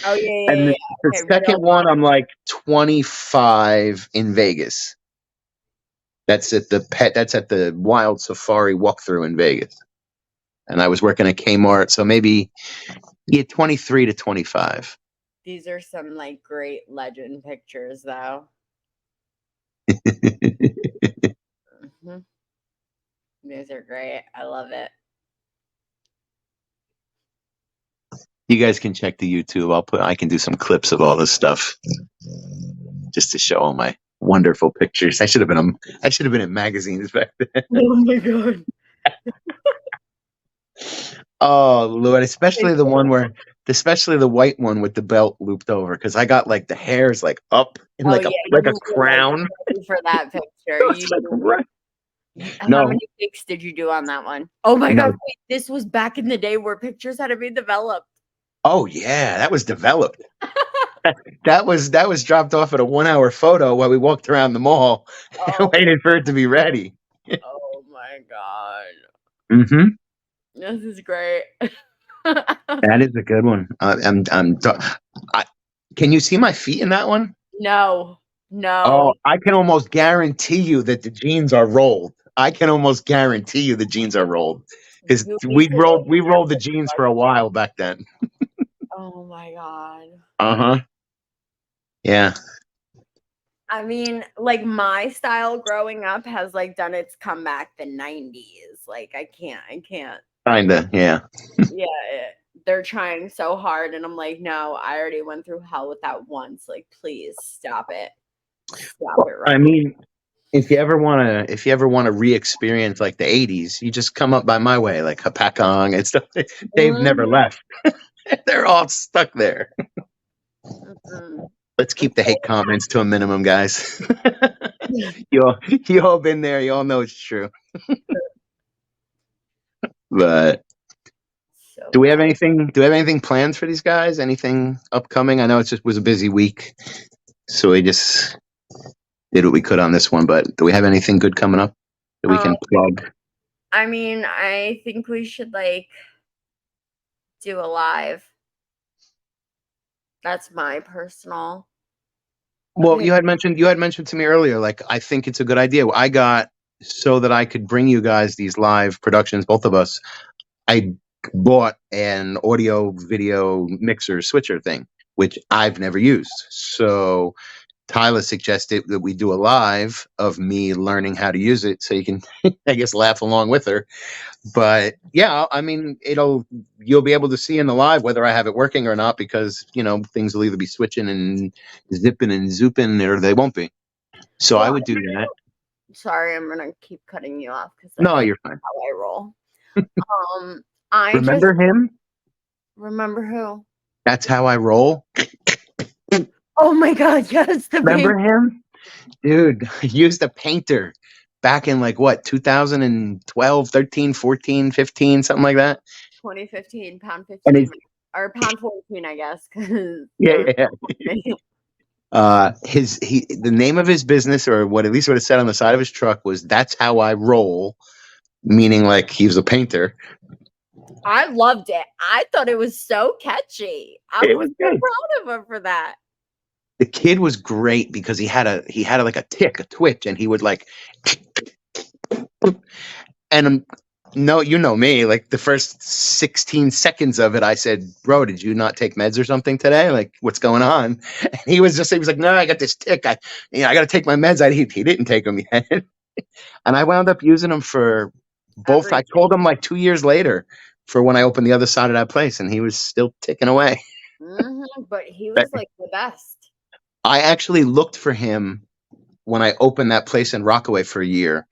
Speaker 1: Oh, yeah, yeah,
Speaker 2: And
Speaker 1: yeah.
Speaker 2: the
Speaker 1: Okay,
Speaker 2: second
Speaker 1: real
Speaker 2: one,
Speaker 1: box.
Speaker 2: I'm like 25 in Vegas. That's at the pet. That's at the Wild Safari walkthrough in Vegas. And I was working at Kmart, so maybe 23 to 25.
Speaker 1: These are some, like, great legend pictures, though. Mhm. These are great. I love it.
Speaker 2: You guys can check the YouTube. I can do some clips of all this stuff just to show all my wonderful pictures. I should have been in magazines back then.
Speaker 1: Oh my god.
Speaker 2: Oh Lord, especially the white one with the belt looped over, because I got like the hairs like up in
Speaker 1: Oh,
Speaker 2: like
Speaker 1: yeah,
Speaker 2: a
Speaker 1: you were, like,
Speaker 2: crown.
Speaker 1: ready for that picture.
Speaker 2: It was like right.
Speaker 1: How
Speaker 2: No,
Speaker 1: many takes did you do on that one? Oh my god,
Speaker 2: no.
Speaker 1: wait, this was back in the day where pictures had to be developed.
Speaker 2: Oh yeah, that was developed. That was dropped off at a 1 hour photo while we walked around the mall and
Speaker 1: Oh,
Speaker 2: waited for it to be ready.
Speaker 1: oh my god.
Speaker 2: Hmm.
Speaker 1: This is great.
Speaker 2: That is a good one. I, can you see my feet in that one?
Speaker 1: No,
Speaker 2: Oh,
Speaker 1: no.
Speaker 2: I can almost guarantee you that the jeans are rolled. I can almost guarantee you the jeans are rolled because
Speaker 1: You need to, like,
Speaker 2: we
Speaker 1: have
Speaker 2: rolled the
Speaker 1: the
Speaker 2: jeans
Speaker 1: blood.
Speaker 2: for a while back then.
Speaker 1: Oh my god.
Speaker 2: Uh huh. Yeah.
Speaker 1: I mean, like, my style growing up has, like, done its comeback the 90s. Like, I can't.
Speaker 2: Kinda. Yeah.
Speaker 1: Yeah, they're trying so hard, and I'm like, "No, I already went through hell with that once. Like, please stop it. Stop it right
Speaker 2: I mean, if you ever wanna re-experience like the '80s, you just come up by my way, like Hapakong and stuff. They've never
Speaker 1: now."
Speaker 2: left. They're all stuck there.
Speaker 1: Mhm.
Speaker 2: Let's keep the hate comments to a minimum, guys.
Speaker 1: Mhm.
Speaker 2: You all been there. You all know it's true. But
Speaker 1: So
Speaker 2: do we have
Speaker 1: bad.
Speaker 2: anything? Do we have anything planned for these guys? Anything upcoming? I know it just was a busy week, so we just did what we could on this one. But do we have anything good coming up that we
Speaker 1: Um,
Speaker 2: can plug?
Speaker 1: I mean, I think we should, like, do a live. That's my personal
Speaker 2: Well,
Speaker 1: opinion.
Speaker 2: you had mentioned to me earlier, like I think it's a good idea. I got so that I could bring you guys these live productions, both of us. I bought an audio video mixer switcher thing, which I've never used. So Tyla suggested that we do a live of me learning how to use it, so you can, I guess, laugh along with her. But yeah, I mean, you'll be able to see in the live whether I have it working or not, because things will either be switching and zipping and zooping, or they won't be. So I
Speaker 1: Well,
Speaker 2: would do that.
Speaker 1: sorry, I'm gonna keep cutting you off because
Speaker 2: No,
Speaker 1: that's
Speaker 2: you're fine.
Speaker 1: how I roll. Um, I just
Speaker 2: Remember him?
Speaker 1: remember who?
Speaker 2: That's how I roll.
Speaker 1: Oh my god, yes, the
Speaker 2: Remember
Speaker 1: paint.
Speaker 2: him? Dude, I used a painter back in like what, 2012, 13, 14, 15, something like that.
Speaker 1: 2015, pound
Speaker 2: And
Speaker 1: 15, or pound 14, I guess, because
Speaker 2: yeah,
Speaker 1: there was
Speaker 2: yeah. The name of his business, or what at least what it said on the side of his truck, was "That's how I roll," meaning like he was a painter.
Speaker 1: I loved it. I thought it was so catchy. I
Speaker 2: It
Speaker 1: was
Speaker 2: was
Speaker 1: so
Speaker 2: good.
Speaker 1: proud of him for that.
Speaker 2: The kid was great because he had like a tick, a twitch, and he would like, and no, you know me, like the first 16 seconds of it, I said, "Bro, did you not take meds or something today? Like, what's going on?" And he was like, "No, I got this tick. I got to take my meds." He didn't take them yet, and I wound up using them for both. I
Speaker 1: Everything.
Speaker 2: told him like 2 years later for when I opened the other side of that place, and he was still ticking away.
Speaker 1: But he was like the best.
Speaker 2: I actually looked for him when I opened that place in Rockaway for a year.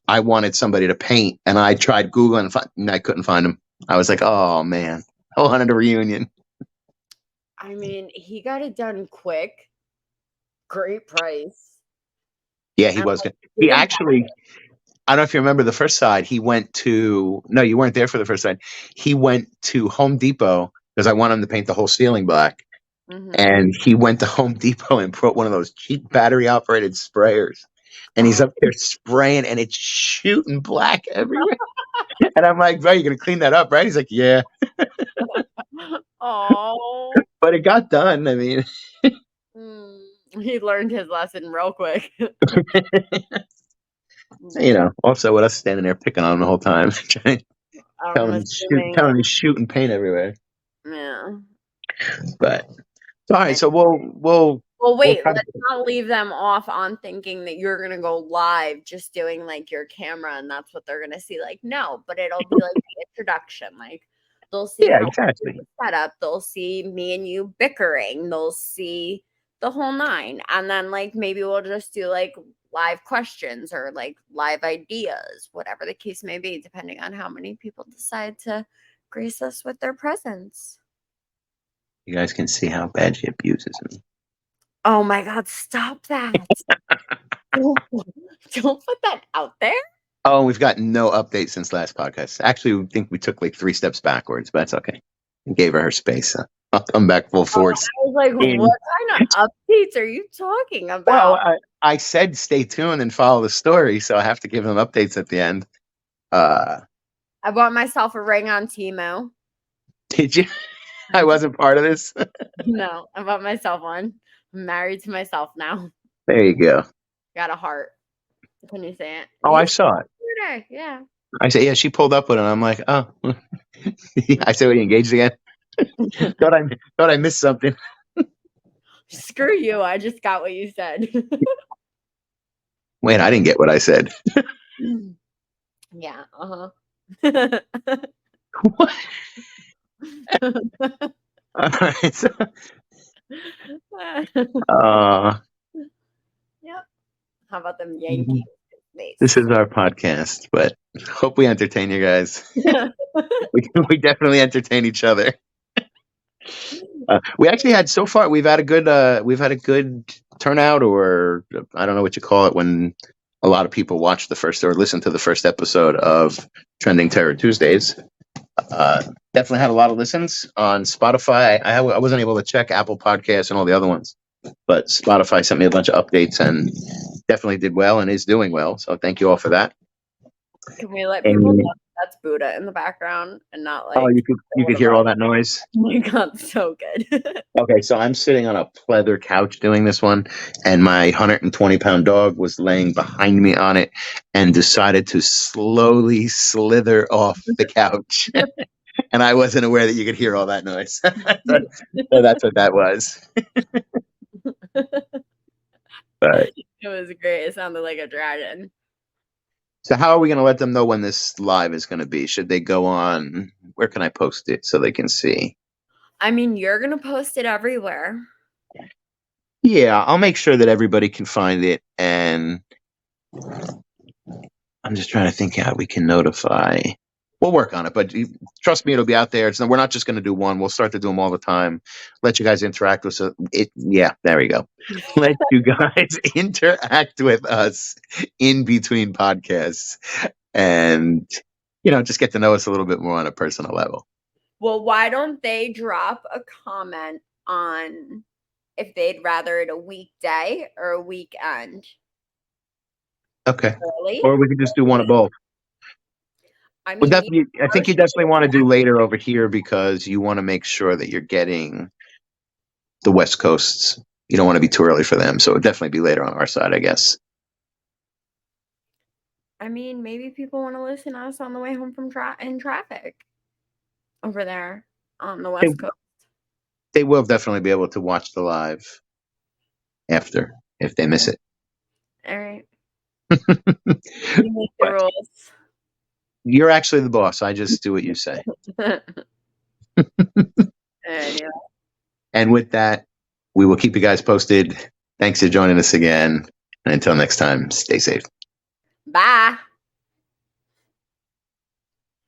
Speaker 2: I wanted somebody to paint, and I tried Googling, and I couldn't find him. I was like, "Oh man, I wanted a reunion."
Speaker 1: I mean, he got it done quick. Great price.
Speaker 2: Yeah, he
Speaker 1: And
Speaker 2: was
Speaker 1: like
Speaker 2: good.
Speaker 1: he
Speaker 2: He
Speaker 1: was
Speaker 2: actually, I don't know if you remember the first side. He went to, no, you weren't there for the first side. He went to Home Depot because I want him to paint the whole ceiling black.
Speaker 1: mm-hmm.
Speaker 2: And he went to Home Depot and brought one of those cheap battery operated sprayers. And he's
Speaker 1: Oh.
Speaker 2: up there spraying and it's shooting black everywhere. And I'm like, bro, you're going to clean that up, right? He's like, yeah.
Speaker 1: Oh.
Speaker 2: But it got done. I mean,
Speaker 1: He learned his lesson real quick.
Speaker 2: also with us standing there picking on him the whole time,
Speaker 1: I'm assuming.
Speaker 2: telling him to shoot and paint everywhere.
Speaker 1: Yeah.
Speaker 2: But all right,
Speaker 1: And,
Speaker 2: so
Speaker 1: well,
Speaker 2: we'll
Speaker 1: wait.
Speaker 2: try to,
Speaker 1: Let's not leave them off on thinking that you're gonna go live, just doing like your camera, and that's what they're gonna see. Like, no, but it'll be like the introduction. Like, they'll see
Speaker 2: yeah,
Speaker 1: how we
Speaker 2: exactly.
Speaker 1: set up. They'll see me and you bickering. They'll see the whole nine, and then like maybe we'll just do like live questions or like live ideas, whatever the case may be, depending on how many people decide to grace us with their presence.
Speaker 2: You guys can see how bad she abuses me.
Speaker 1: Oh my God, stop that. Don't put that out there.
Speaker 2: Oh, we've got no update since last podcast. Actually, we think we took like 3 steps backwards, but that's okay. We gave her space. I'll come back full
Speaker 1: Oh,
Speaker 2: force.
Speaker 1: I was like, what kind of updates are you talking
Speaker 2: Well,
Speaker 1: about?
Speaker 2: I said stay tuned and follow the story, so I have to give them updates at the end.
Speaker 1: I bought myself a ring on Temu.
Speaker 2: Did you? I wasn't part of this.
Speaker 1: No, I bought myself one. I'm married to myself now.
Speaker 2: There you go.
Speaker 1: Got a heart. Can you say it?
Speaker 2: Oh, I saw it.
Speaker 1: Yesterday, yeah.
Speaker 2: I said, yeah, she pulled up with it. And I'm like, oh. I said, we engaged again. thought I missed something.
Speaker 1: Screw you. I just got what you said.
Speaker 2: Wait, I didn't get what I said.
Speaker 1: Yeah. Uh-huh.
Speaker 2: What? All right. So,
Speaker 1: Yep. How about them Yankees?
Speaker 2: this is our podcast, but hope we entertain you guys. we definitely entertain each other. We actually had so far. We've had a good turnout, or I don't know what you call it when a lot of people watch the first or listen to the first episode of Trending Terror Tuesdays. Definitely had a lot of listens on Spotify. I wasn't able to check Apple Podcasts and all the other ones, but Spotify sent me a bunch of updates and definitely did well and is doing well. So thank you all for that.
Speaker 1: Can we let people know that's Buddha in the background and not like?
Speaker 2: Oh, you could hear all that noise.
Speaker 1: Oh my God, so good.
Speaker 2: Okay, so I'm sitting on a pleather couch doing this one, and my 120-pound dog was laying behind me on it and decided to slowly slither off the couch. And I wasn't aware that you could hear all that noise. So that's what that was. But,
Speaker 1: It was great. It sounded like a dragon.
Speaker 2: so how are we going to let them know when this live is going to be? Should they go on? Where can I post it so they can see?
Speaker 1: I mean, you're going to post it everywhere.
Speaker 2: Yeah, I'll make sure that everybody can find it, and I'm just trying to think how we can notify. We'll work on it, but trust me, it'll be out there. We're not just going to do one. We'll start to do them all the time. Let you guys interact with it. Yeah, there we go. Let you guys interact with us in between podcasts, and just get to know us a little bit more on a personal level.
Speaker 1: Well, why don't they drop a comment on if they'd rather it a weekday or a weekend?
Speaker 2: Okay.
Speaker 1: Early?
Speaker 2: Or we could just do one of both.
Speaker 1: I mean,
Speaker 2: I think you definitely want to do later over here because you want to make sure that you're getting the West Coasts. You don't want to be too early for them, so it would definitely be later on our side, I guess.
Speaker 1: I mean, maybe people want to listen to us on the way home from in traffic over there on the West Coast.
Speaker 2: They will definitely be able to watch the live after if they miss it.
Speaker 1: All right. You make the rules.
Speaker 2: You're actually the boss. I just do what you say.
Speaker 1: Anyway.
Speaker 2: And with that, we will keep you guys posted. Thanks for joining us again. And until next time, stay safe.
Speaker 1: Bye.